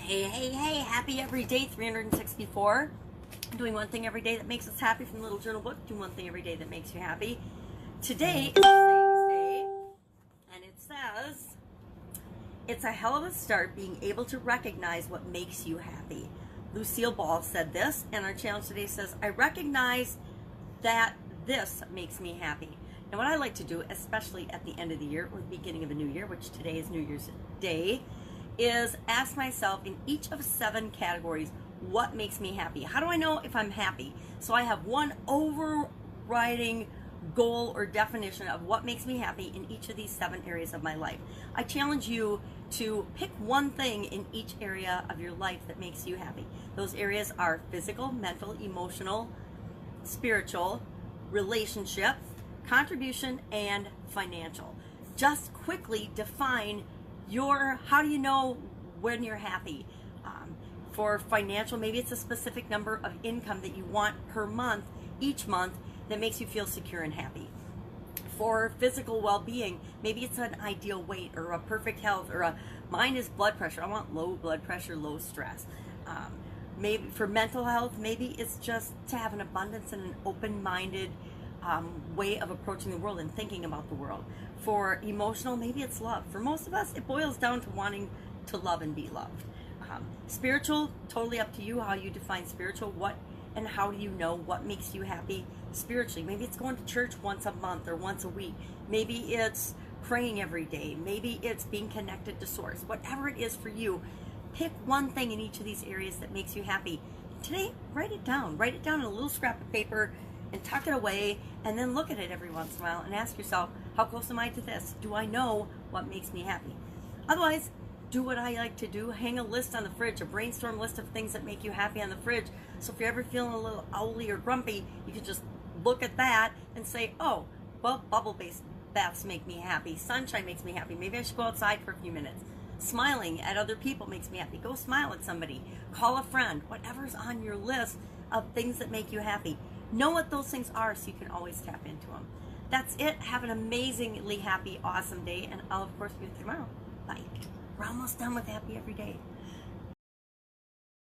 Hey, happy every day, 364. Doing one thing every day that makes us happy from the little journal book. Do one thing every day that makes you happy. Today is Sayings Day, and it says, it's a hell of a start being able to recognize what makes you happy. Lucille Ball said this, and our challenge today says, I recognize that this makes me happy. And what I like to do, especially at the end of the year or the beginning of a new year, which today is New Year's Day, is ask myself in each of 7 categories, what makes me happy? How do I know if I'm happy? So I have one overriding goal or definition of what makes me happy in each of these 7 areas of my life. I challenge you to pick one thing in each area of your life that makes you happy. Those areas are physical, mental, emotional, spiritual, relationships, contribution, and financial. Just quickly define how do you know when you're happy? For financial, maybe it's a specific number of income that you want per month, each month, that makes you feel secure and happy. For physical well-being, maybe it's an ideal weight or a perfect health, or mine is blood pressure. I want low blood pressure, low stress. Maybe for mental health, maybe it's just to have an abundance and an open-minded way of approaching the world and thinking about the world. For emotional, maybe it's love. For most of us, it boils down to wanting to love and be loved. Spiritual, totally up to you how you define spiritual. What and how do you know what makes you happy spiritually? Maybe it's going to church once a month or once a week. Maybe it's praying every day. Maybe it's being connected to Source. Whatever it is for you, pick one thing in each of these areas that makes you happy. Today, write it down. Write it down in a little scrap of paper and tuck it away, and then look at it every once in a while and ask yourself, how close am I to this? Do I know what makes me happy? Otherwise, do what I like to do. Hang a list on the fridge, a brainstorm list of things that make you happy on the fridge. So if you're ever feeling a little owly or grumpy, you can just look at that and say, oh, well, bubble-based baths make me happy. Sunshine makes me happy. Maybe I should go outside for a few minutes. Smiling at other people makes me happy. Go smile at somebody. Call a friend. Whatever's on your list of things that make you happy. Know what those things are so you can always tap into them. That's it. Have an amazingly happy, awesome day. And I'll, of course, be with you tomorrow. Bye. We're almost done with Happy Every Day.